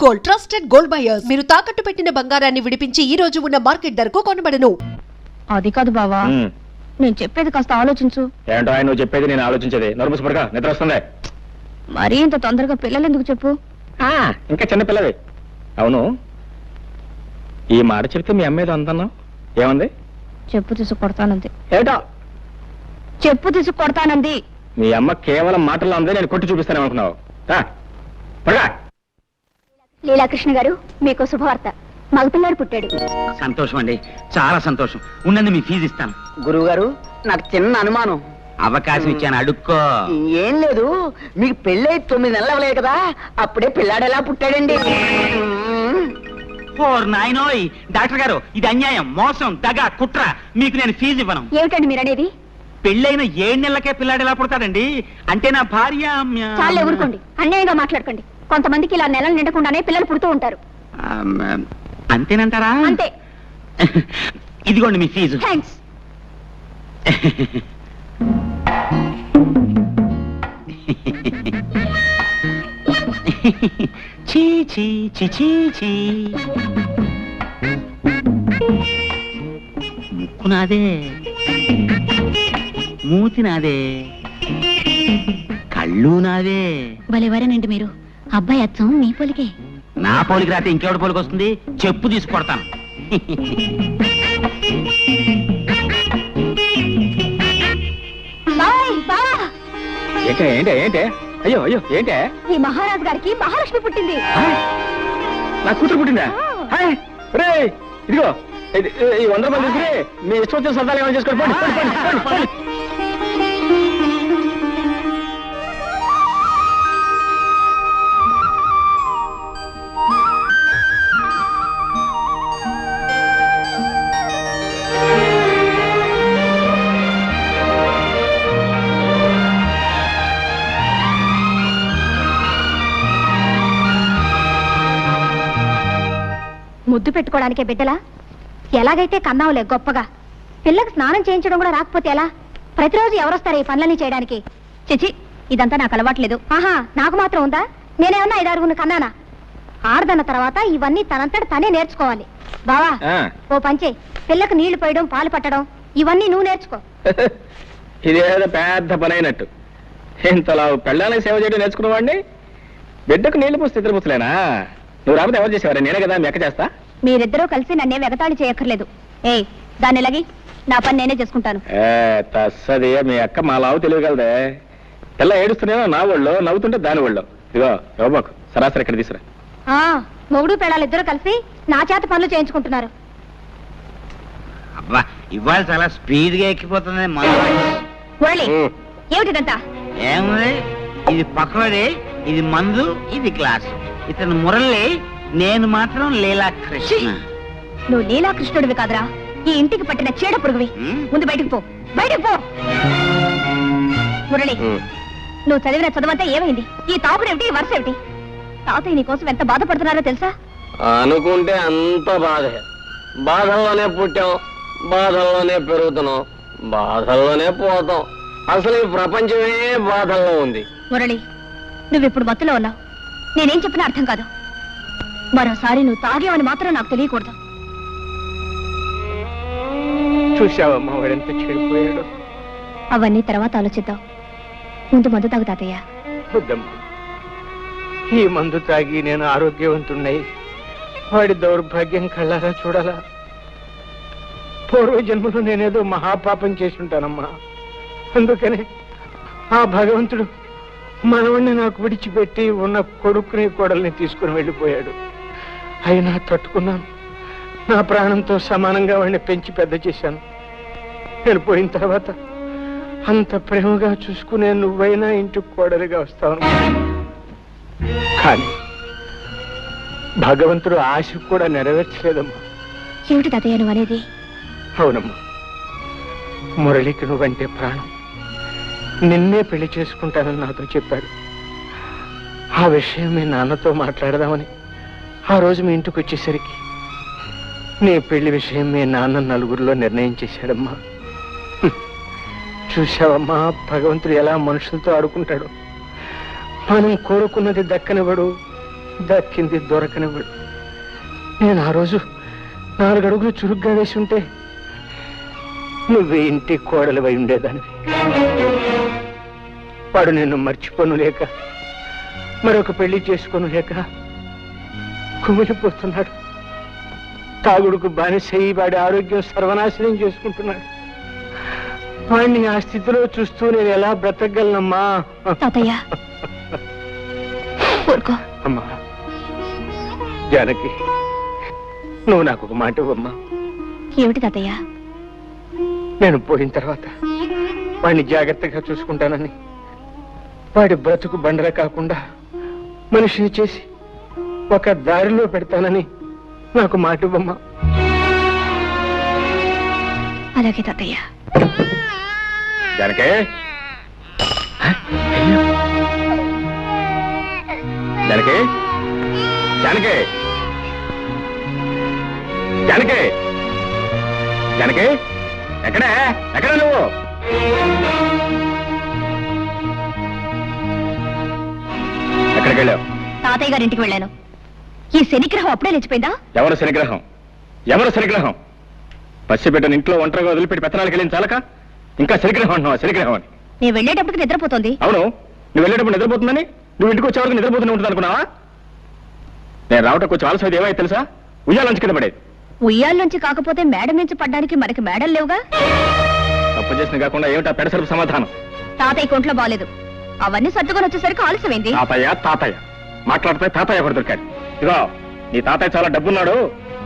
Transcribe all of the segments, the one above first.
Gold, trusted gold buyers. మీరు తాకట్టు పెట్టిన బంగారాన్ని విడిపించి ఈ రోజు ఉన్న మార్కెట్ ధరకు కొనబడను. అది కాదు బావా, నేను చెప్పేది కాస్త ఆలోచించు. ఏంటో ఆయన నువ్వు చెప్పేది నేను ఆలోచించేది. నోరుమూసిపడగా నిద్ర వస్తుంది. మరీ ఇంత తొందరగా పిల్లలు ఎందుకు చెప్పు? ఇంకా చిన్న పిల్లవి. అవును, ఈ మాట చెప్తే మీ అమ్మ ఏదో అందన్నావు, ఏముంది? చెప్పు తీసు కొడతానంది. ఏటో చెప్పు తీసు కొడతానంది. మీ అమ్మ కేవలం మాటల్లో ఉంది, నేను కొట్టి చూపిస్తాను అనుకున్నావు. లీలాకృష్ణ గారు, మీకు శుభవార్త. మగపిల్లాడు పుట్టాడు. సంతోషం అండి, చాలా సంతోషం. ఉండండి, మీ ఫీజు ఇస్తాను. గురువు గారు, నాకు చిన్న అనుమానం. అవకాశం ఇచ్చాను, అడుక్కో. ఏం లేదు, మీకు పెళ్ళై 9 నెలలు అవ్వలేదు కదా, అప్పుడే పిల్లాడు ఎలా పుట్టాడండి? ఓ నాయనోయ్, డాక్టర్ గారు, ఇది అన్యాయం, మోసం, దగ, కుట్ర. మీకు నేను ఫీజు ఇవ్వను. ఏమిటండి మీరు అనేది? పెళ్ళైన 7 నెలలకే పిల్లాడు ఎలా పుడతాడండి? అంటే నా భార్య. చాలే ఊరుకోండి, అన్యాయంగా మాట్లాడకండి. కొంతమందికి ఇలా నెలలు నిండకుండానే పిల్లలు పుడుతూ ఉంటారు. అంతేనంటారా? అంతే. ఇదిగోండి మీ ఫీజు. థ్యాంక్స్. చీ చీ చీ చీ చీ. ముక్కు నాదే, మూతి నాదే, కళ్ళు నాదే. భలేవారేనండి మీరు. అబ్బాయి అచ్చం మీ పోలికే. నా పోలికి రాతే ఇంకెవడి పోలికి వస్తుంది? చెప్పు తీసుకొడతాను. ఏంటే ఏంటే ఏంటే? అయ్యో అయ్యో ఏంటే? ఈ మహారాజు గారికి మహాలక్ష్మి పుట్టింది. నా కూతురు పుట్టిందా? రే ఇదిగో, ఈ 100 రూపాయలు తీసుకుని మీ ఇష్టం వచ్చిన సరదాలు ఏమైనా చేసుకోండి. ముద్దు పెట్టుకోవడానికే బిడ్డలా? ఎలాగైతే కన్నావులే గొప్పగా. పిల్లకి స్నానం చేయించడం కూడా రాకపోతే ఎలా? ప్రతిరోజు ఎవరొస్తారు ఈ పనులన్నీ చేయడానికి? చిచి, ఇదంతా నాకు అలవాట్లేదు. ఆహా, నాకు మాత్రం ఉందా? నేనేమన్నా 5-6 కన్నానా? ఆడదన్న తర్వాత ఇవన్నీ తనంతట తనే నేర్చుకోవాలి. బావా, ఓ పంచే, పిల్లకు నీళ్లు పోయడం, పాలు పట్టడం ఇవన్నీ నువ్వు నేర్చుకో. ఇదేదో పెద్ద పని అయినట్టు. ఇంతలా పెళ్ళానికి సేవ చేయడం నేర్చుకున్నవాడిని బిడ్డకు నీళ్లు పోస్తే ఇద్దరు పుస్తలేనా? నువ్వు రాకపోతే ఎవరు చేసేవారా? నేనే కదా మెక్క చేస్తా. మీరిద్దరూ కలిసి నన్నే వెగతాళి చేయక్కర్లేదు. ఏయ్, దాన్ని లగి, నా పని నేనే చేసుకుంటాను. తస్సది, మీ అక్క మా లావు తెలియగలదే. పిల్ల ఏడుస్తున్నాయో నా ఒళ్ళో, నవ్వుతుంటే దాని ఒళ్ళో. ఇదిగో ఇవ్వబాకు, సరాసరి ఇక్కడ తీసురా. మొగుడు పెళ్ళాలు ఇద్దరు కలిసి నా చేత పనులు చేయించుకుంటున్నారు. అబ్బా, ఇవాళ చాలా స్పీడ్ గా ఎక్కిపోతుంది. ఏమిటిదంతా? ఏముంది, ఇది పకోడీ, ఇది మందు, ఇది గ్లాసు. ఇతను మురళి, నేను మాత్రం లీలాకృష్ణ. నువ్వు లీలాకృష్ణుడివి కాదురా, ఈ ఇంటికి పట్టిన చీడ పురుగువి. ముందు బయటికి పో, బయటికి పో. మురళి, నువ్వు చదివిన చదువంతా ఏమైంది? ఈ తాపుడేమిటి, వరుస ఏమిటి? తాతయ్య నీ కోసం ఎంత బాధపడుతున్నారో తెలుసా? అనుకుంటే అంత బాధే. బాధల్లోనే పుట్టాం, బాధల్లోనే పెరుగుతున్నాం, బాధల్లోనే పోతాం. అసలు ఈ ప్రపంచమే బాధల్లో ఉంది. మురళి, నువ్విప్పుడు మత్తులో ఉన్నావు. నేనేం చెప్పినా అర్థం కాదు. మరోసారి నువ్వు తాగేవని మాత్రం నాకు తెలియకూడదు. చూసావమ్మా వాడెంత చెడిపోయాడు. అవన్నీ తర్వాత ఆలోచిద్దాం. ముందు మందు తాగు తాతయ్య. వద్దమ్మా, ఈ మందు తాగి నేను ఆరోగ్యవంతున్నై వాడి దౌర్భాగ్యం కళ్ళారా చూడాలా? పూర్వజన్మలో నేనేదో మహాపాపం చేసి ఉంటానమ్మా. అందుకనే ఆ భగవంతుడు మనవణ్ణి నాకు విడిచిపెట్టి ఉన్న కొడుకుని కోడల్ని తీసుకుని వెళ్ళిపోయాడు. అయినా తట్టుకున్నాను. నా ప్రాణంతో సమానంగా వాడిని పెంచి పెద్ద చేశాను. నేను పోయిన తర్వాత అంత ప్రేమగా చూసుకునే నువ్వైనా ఇంటికి కోడలిగా వస్తావు. కానీ భగవంతుడు ఆశ కూడా నెరవేర్చలేదమ్మా. ఏమిటి తాతయ్య నువ్వు అనేది? అవునమ్మా, మురళికి నువ్వంటే ప్రాణం. నిన్నే పెళ్లి చేసుకుంటానని నాతో చెప్పాడు. ఆ విషయం మీ నాన్నతో మాట్లాడదామని ఆ రోజు మీ ఇంటికి వచ్చేసరికి నీ పెళ్లి విషయం మీ నాన్న నలుగురిలో నిర్ణయం చేశాడమ్మా. చూశావమ్మా, భగవంతుడు ఎలా మనుషులతో ఆడుకుంటాడు. మనం కోరుకున్నది దక్కనివ్వడు, దక్కింది దొరకనివ్వడు. నేను ఆ రోజు 4 అడుగులు చురుగ్గా వేసి ఉంటే నువ్వే ఇంటి కోడలివై ఉండేదానివి. వాడు నిన్ను మర్చిపోను లేక మరొక పెళ్లి చేసుకోను లేక కుమిలిపోతున్నాడు. తాగుడుకు బానిసయి వాడి ఆరోగ్యం సర్వనాశనం చేసుకుంటున్నాడు. వాడిని ఆ స్థితిలో చూస్తూ నేను ఎలా బ్రతకగలనమ్మా? తాతయ్య ఊరుకో. అమ్మా జానకి, నువ్వు నాకు ఒక మాట ఇవ్వమ్మా. ఏమిటి తాతయ్య? నేను పోయిన తర్వాత వాడిని జాగ్రత్తగా చూసుకుంటానని, వాడి బ్రతుకు బండర కాకుండా మనిషిని చేసి ఒక దారిలో పెడతానని నాకు మాట ఇవ్వమ్మా. అలాగే తాతయ్య. జానకే, జానకే, జానకే, జానకే, జానకే, ఎక్కడే ఎక్కడ నువ్వు? ఎక్కడికి వెళ్ళావు? తాతయ్య గారింటికి వెళ్ళాను. ఈ శనిగ్రహం అప్పుడే లేచిపోయిందా? ఎవరు శనిగ్రహం? ఎవరు శనిగ్రహం? పసిబిడ్డను ఇంట్లో ఒంటరిగా వదిలిపెట్టి పెత్తనాలకు వెళ్ళిన చాలక ఇంకా శనిగ్రహం అంటున్నావా? శనిగ్రహం అని నేను వెళ్ళేటప్పటికి నిద్రపోతుంది. అవును, నువ్వు వెళ్ళేటప్పుడు నిద్రపోతుందని, నువ్వు ఇంటికి వచ్చే వరకు నిద్రపోతూనే ఉంటుంది అనుకున్నావా? నేను రావటం కొంచెం ఆలస్యం అయితే ఏమైతే తెలుసా? ఉయ్యాలంచి కింద పడేది. ఉయ్యాల్లోంచి కాకపోతే మేడ నుంచి పడ్డానికి మనకి మేడలు లేవుగా. తప్పు చేసిన కాకుండా ఏమిటా పెడసరపు సమాధానం? తాతయ్య కొంట్లో బాలేదు, అవన్నీ సర్దుకొని వచ్చేసరికి ఆలస్యమైంది. తాతయ్య తాతయ్య మాట్లాడితే తాతయ్య ఒకటి దొరికాడు. ఇదిగో, నీ తాతయ్య చాలా డబ్బున్నాడు.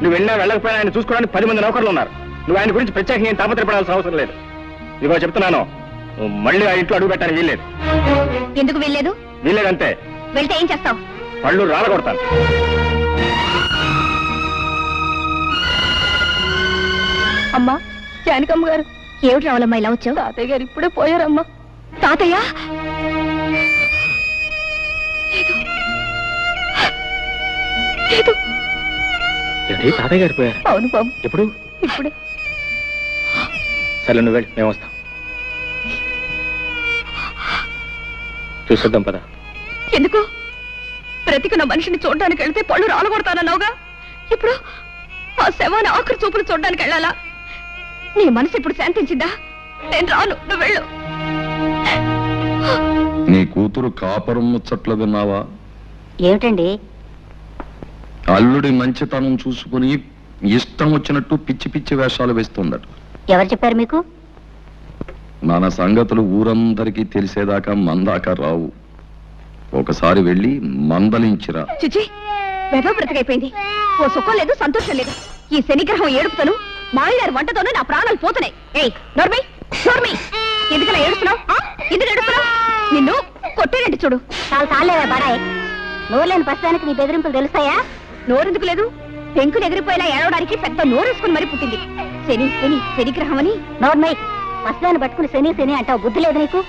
నువ్వు వెళ్ళినా వెళ్ళకపోయినా ఆయన చూసుకోవడానికి 10 మంది నౌకర్లు ఉన్నారు. నువ్వు ఆయన గురించి ప్రత్యేకంగా ఏం తాపత్రపడాల్సిన అవసరం లేదు. ఇదిగో చెప్తున్నాను, నువ్వు మళ్ళీ ఆ ఇంట్లో అడుగు పెట్టడానికి వీల్లేదు. ఎందుకు వెళ్ళలేదు? వీల్లేదంతే. వెళ్తే ఏం చేస్తావు? పళ్ళు రాలగొడతాను. అమ్మా, జానకమ్మ గారు. ఏమిటి రావాలమ్మా ఇలా వచ్చావు? తాతయ్య గారు ఇప్పుడే పోయారమ్మా. తాతయ్య? లేదు. ఏంటి, తాతయ్య గారు పోయారు? అవును బాబు. ఎప్పుడు? ఇప్పుడే. సరే, నువ్వు వెళ్ళి మేము వస్తాం. చూసొద్దాం పద. ఎందుకు? బ్రతికున్న మనిషిని చూడడానికి వెళ్తే పళ్ళు రాలగొడతానన్నావుగా. ఇప్పుడు ఆ శవాన్ని ఆఖరి చూపులు చూడడానికి వెళ్ళాలా? నీ మనసు ఇప్పుడు శాంతించిందా? నేను రాను, నువ్వు వెళ్ళు. నీ కూతురు కాపురం ముచ్చట్లు విన్నావా? ఏమిటండి? అల్లుడి మంచితనం చూసుకుని ఇష్టం వచ్చినట్టు పిచ్చి పిచ్చి వేషాలు వేస్తుందట. ఎవరు చెప్పారు మీకు? మన సంగతులు ఊరందరికీ తెలిసేదాకా మందాక రావు. ఒకసారి వెళ్ళి మందలించిరా. చిచి, వెధవ బ్రతికైపోయింది. ఓ సుఖం లేదు, సంతోషం లేదు. ఈ శనిగ్రహం ఏడుపుతాను, మాయగారి వంటతోనే నా ప్రాణాలు పోతున్నాయి. ఏయ్ నోర్మై, నోర్మై, ఎందుకలా ఏడుస్తున్నావు? ఎందుకు ఏడుస్తున్నావు? నిన్ను కొట్టేనండి చూడు. చాలా సాలేవా బాడాయ్, నోరులేని ప్రస్తుతానికి నీ బెదిరింపులు తెలుస్తాయా? నోరెందుకు లేదు? పెంకులు ఎగిరిపోయేలా ఏడవడానికి పెద్ద నోరేసుకుని మరీ పుట్టింది. శని శని శనిగ్రహం అని. నోర్మై, ప్రస్తుతాన్ని పట్టుకుని శని శని అంటావు, బుద్ధి లేదు నీకు?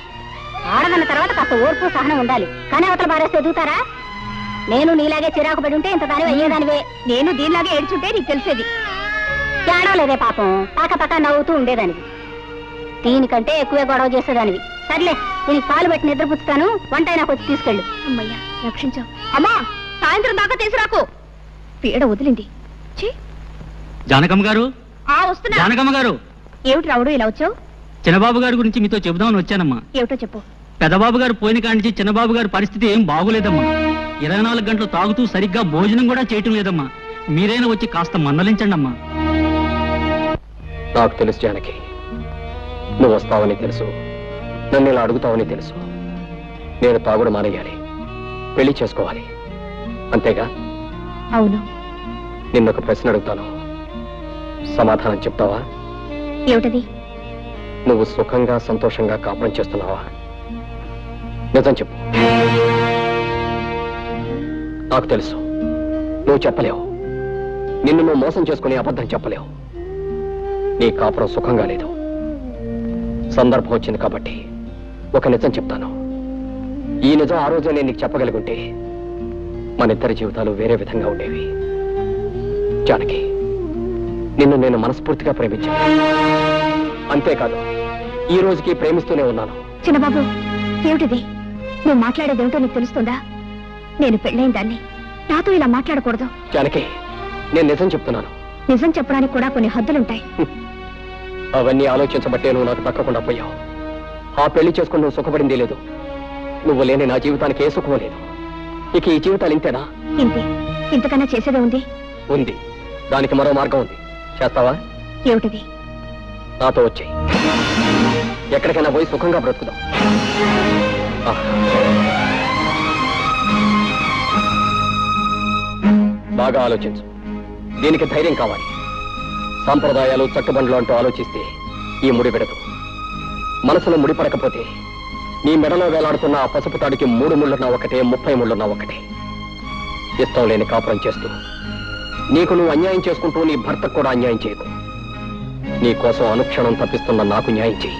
ఆడదన్న తర్వాత కాస్త ఓర్పు సహనం ఉండాలి. కానీ అవతల బారేస్తే ఎదుగుతారా? నేను నీలాగే చిరాకు పడి ఉంటే ఇంత దానివి అయ్యేదానివే. నేను దీనిలాగే ఏడ్చుంటే నీకు తెలిసేది. ఏడవలేదే పాపం, పాక నవ్వుతూ ఉండేదానివి. దీనికంటే ఎక్కువే గొడవ చేసేదానివి. సర్లే, దీనికి పాలు పెట్టి నిద్రపుచ్చుతాను, వంట నాకు వచ్చి తీసుకెళ్ళు. అమ్మయ్యా, రక్షించావు. అమ్మా, సాయంత్రం దాకా తీసుకురాకు. పీడ వదిలింది. జానకమ్మ గారు, వస్తున్నా. జానకమ్మ గారు. ఏమిటి రావుడు ఇలా వచ్చావు? చిన్నబాబు గారి గురించి మీతో చెబుదామని వచ్చానమ్మా. ఏమిటో చెప్పు. పెద్దబాబు గారు పోయిన కాంచి చిన్నబాబు గారి పరిస్థితి ఏం బాగోలేదమ్మా. 24 గంటలు తాగుతూ సరిగ్గా భోజనం కూడా చేయటం లేదమ్మా. మీరైనా వచ్చి కాస్త మందలించండి అమ్మా. నాకు తెలుసు జానకి, నువ్వు వస్తావని తెలుసు, నన్ను ఇలా అడుగుతావని తెలుసు. నేను తాగుడు మానేయాలి, పెళ్లి చేసుకోవాలి, అంతేగా? అవును. నిన్నొక ప్రశ్న అడుగుతాను, సమాధానం చెప్తావా? ఏమిటది? నువ్వు సుఖంగా సంతోషంగా కాపురం చేస్తున్నావా? నిజం చెప్పు. నాకు తెలుసు నువ్వు చెప్పలేవు. నిన్ను నువ్వు మోసం చేసుకుని అబద్ధం చెప్పలేవు. నీ కాపురం సుఖంగా లేదు. సందర్భం వచ్చింది కాబట్టి ఒక నిజం చెప్తాను. ఈ నిజం ఆ రోజు నేను నీకు చెప్పగలిగుంటే మన ఇద్దరి జీవితాలు వేరే విధంగా ఉండేవి. జానకి, నిన్ను నేను మనస్ఫూర్తిగా ప్రేమించాను. అంతేకాదు, ఈ రోజుకి ప్రేమిస్తూనే ఉన్నాను. చిన్నబాబు, ఏమిటిది? నువ్వు మాట్లాడేదేమిటో నీకు తెలుస్తుందా? నేను పెళ్ళైన దాన్ని, నాతో ఇలా మాట్లాడకూడదు. జానకి, నేను నిజం చెప్తున్నాను. నిజం చెప్పడానికి కూడా కొన్ని హద్దులుంటాయి. అవన్నీ ఆలోచించబట్టే నువ్వు నాకు తక్కకుండా పోయావు. ఆ పెళ్లి చేసుకుని నువ్వు సుఖపడింది లేదు. నువ్వు లేని నా జీవితానికి ఏ సుఖమూ లేదు. ఇక ఈ జీవితాలు ఇంతేనా? ఇంతే. ఇంతకన్నా చేసేదే ఉంది. ఉంది. దానికి మరో మార్గం ఉంది. చేస్తావా? ఏమిటిది? నాతో వచ్చేయి. ఎక్కడికైనా పోయి సుఖంగా బ్రతుకుదాం. బాగా ఆలోచించు. దీనికి ధైర్యం కావాలి. సాంప్రదాయాలు చట్టుబండ్లు అంటూ ఆలోచిస్తే ఈ ముడి విడదు. మనసులో ముడిపడకపోతే నీ మెడలో వేలాడుతున్న ఆ పసుపు తాడికి 3 ముళ్ళున్నా ఒకటే, 30 ముళ్ళున్నా ఒకటే. ఇష్టం లేని కాపురం చేస్తూ నీకు నువ్వు అన్యాయం చేసుకుంటూ నీ భర్తకు కూడా అన్యాయం చేయకు. నీ కోసం అనుక్షణం తప్పిస్తున్న నాకు న్యాయం చేయి.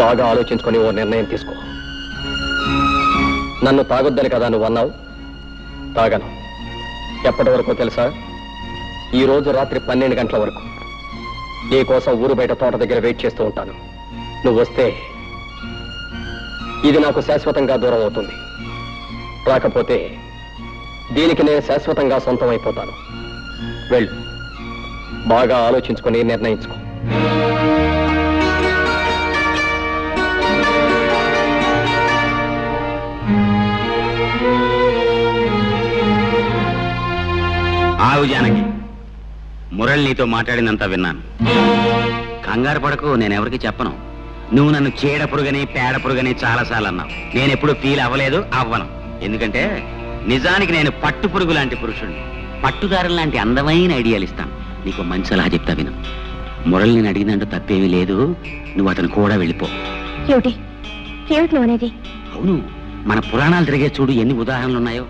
బాగా ఆలోచించుకొని ఓ నిర్ణయం తీసుకో. నన్ను తాగొద్దని కదా నువ్వు అన్నావు. తాగను. ఎప్పటి వరకు తెలుసా? ఈ రోజు రాత్రి 12 గంటల వరకు నీ కోసం ఊరు బయట తోట దగ్గర వెయిట్ చేస్తూ ఉంటాను. నువ్వు వస్తే ఇది నాకు శాశ్వతంగా దూరం అవుతుంది. రాకపోతే దీనికి నేను శాశ్వతంగా సొంతం అయిపోతాను. వెళ్ళు. బాగా ఆలోచించుకొని నిర్ణయించుకో. ఆవు జానకి, మురళి నీతో మాట్లాడినంత విన్నాను. కంగారు పడకు, నేనెవరికి చెప్పను. నువ్వు నన్ను చీడ పురుగని పేడ పురుగని చాలాసార్లు అన్నావు. నేనెప్పుడు ఫీల్ అవ్వలేదు, అవ్వను. ఎందుకంటే నిజానికి నేను పట్టు పురుగు లాంటి పురుషుడిని. పట్టుదారుల లాంటి అందమైన ఐడియాలు ఇస్తాను. నీకు మంచి సలహా చెప్తా విను. మురళి నేను అడిగినంటూ తప్పేమీ లేదు. నువ్వు అతను కూడా వెళ్ళిపో. ఏమిటి ఏమిటి నువ్వు అనేది? అవును, మన పురాణాలు తిరిగే చూడు ఎన్ని ఉదాహరణలు ఉన్నాయో.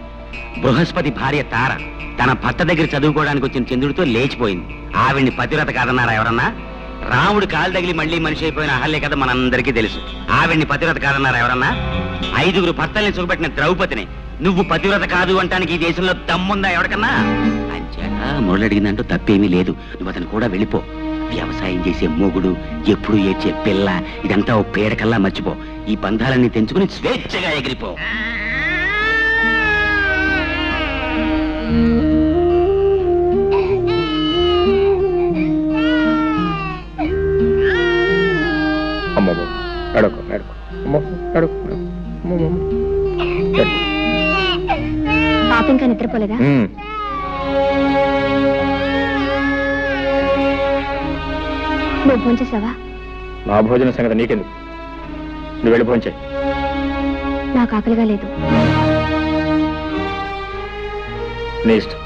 బృహస్పతి భార్య తార తన భర్త దగ్గర చదువుకోవడానికి వచ్చిన చంద్రుడితో లేచిపోయింది. ఆవిడ్ని పతివ్రత కాదన్నారా ఎవరన్నా? రాముడు కాలు తగిలి మళ్ళీ మనిషి అయిపోయిన అహల్య కథ మనందరికీ తెలుసు. ఆవిడ్ని పతివ్రత కాదన్నారా ఎవరన్నా? 5 భర్తల్ని సుఖపెట్టిన ద్రౌపదిని నువ్వు పతివ్రత కాదు అంటానికి ఈ దేశంలో దమ్ముందా ఎవరికన్నా? అంచేత మురళి అడిగిందంటూ తప్పేమీ లేదు. నువ్వు అతను కూడా వెళ్ళిపో. వ్యవసాయం చేసే మొగుడు, ఎప్పుడు ఏడ్చే పిల్ల, ఇదంతా ఓ పేడకల్లా మర్చిపో. ఈ బంధాలన్నీ తెంచుకుని స్వేచ్ఛగా ఎగిరిపో. పాప ఇంకా నిద్రపోలేదా? నువ్వు ఫోన్ చేసావా? నా భోజన సంగతి నీకెందుకు? నువ్వు వెళ్ళి భోంచే. నాకు ఆకలిగా లేదు. నీ ఇష్టం.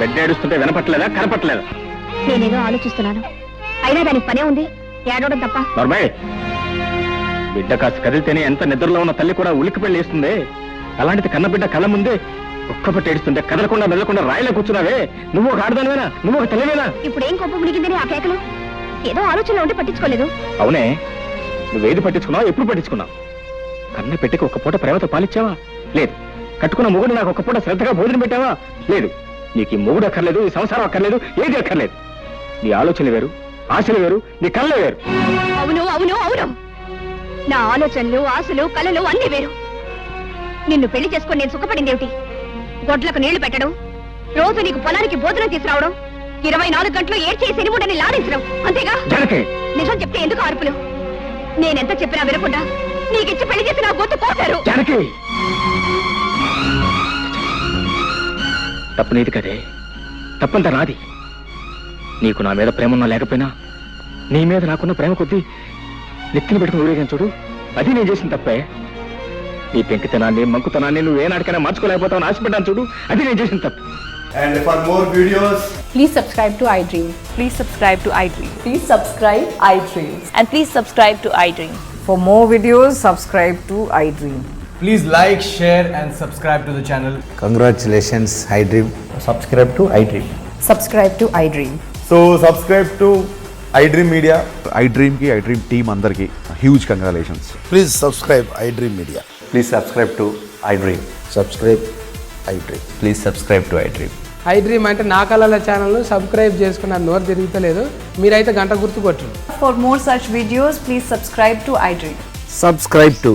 బిడ్డ ఏడుస్తుంటే వినపట్లేదా, కనపట్లేదా? నేనేదో ఆలోచిస్తున్నాను. అయినా దానికి పనే ఉంది, ఏడవడం తప్ప. నర్మయ్, బిడ్డ కాస్త కదిలితేనే ఎంత నిద్రలో ఉన్న తల్లి కూడా ఉలిక్కి పెళ్లి వేస్తుంది. అలాంటిది కన్న బిడ్డ కళ్ళ ముందే ఒక్కపట్టి ఏడుస్తుంటే కదలకుండా మెదలకుండా రాయిలో కూర్చున్నావే. నువ్వు ఒక ఆడదానివేనా? నువ్వు ఒక తల్లివేనా? ఇప్పుడు ఏం కొప్ప మునిగిందని ఆ కేకలు? ఏదో ఆలోచనలో ఉంటే పట్టించుకోలేదు. అవునే, నువ్వేది పట్టించుకున్నావు? ఎప్పుడు పట్టించుకున్నావు? కన్న పెట్టికి ఒక్క పూట ప్రేమతో పాలిచ్చావా? లేదు. కట్టుకున్న మొగుడు నాకు ఒక్క పూట శ్రద్ధగా భోజనం పెట్టావా? లేదు. నీకు ఈ మొగుడు అక్కర్లేదు, ఈ సంసారం అక్కర్లేదు, ఏది అక్కర్లేదు. నీ ఆలోచనలు వేరు, ఆశలు వేరు, నీ కళ్ళే వేరు. అవును అవును అవును, నా ఆలోచనలు, ఆశలు, కళలు అన్నీ వేరు. నిన్ను పెళ్లి చేసుకొని నేను సుఖపడింది ఏమిటి? గొడ్లకు నీళ్లు పెట్టడం, రోజు నీకు పొలానికి భోజనం తీసుకురావడం, 24 గంటలు ఏడ్చే శనిముడని లాడించడం, అంతేగా? నిజం చెప్తే ఎందుకు అరుపులు? నేనెంత చెప్పినా వినకుండా నీకిచ్చి పెళ్లి చేసి నా గొంతు కోసారు. తప్పు నీది కదే, తప్పంతా నాది. నీకు నా మీద ప్రేమ ఉన్నా లేకపోయినా నీ మీద నాకున్న ప్రేమ కొద్దీ నెత్తిని పెట్టుకుని ఊరేగాను చూడు, అది నేను చేసిన తప్పే. నీ పెంకితనాన్ని మంకుతనాన్ని నువ్వేనాడికైనా మార్చుకోలేకపోతావు ఆశపడ్డాను చూడు, అది నేను చేసిన తప్పు. And for more videos, please subscribe to iDream. Please subscribe to iDream. Please subscribe iDream. And please subscribe to iDream. For more videos, subscribe to iDream. please like, share and subscribe to the channel. Congratulations, iDream. Subscribe to iDream. Subscribe to iDream. So subscribe to iDream Media. iDream ki iDream team andarki huge congratulations. Please subscribe iDream Media. Please subscribe to iDream. Subscribe iDream. Please subscribe to iDream. iDream అంటే నా కళల ఛానల్ను subscribe చేసుకున్న నోరు తిరుగుతలేదు, మీరైతే గంట గుర్తు కొట్టండి. For more such videos, please subscribe to iDream. Subscribe to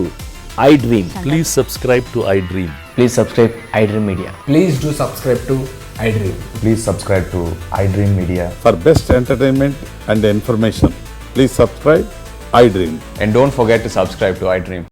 iDream. Please subscribe to iDream. Please subscribe iDream Media. Please do subscribe to iDream. Please subscribe to iDream Media. For best entertainment and information, please subscribe iDream. And don't forget to subscribe to iDream.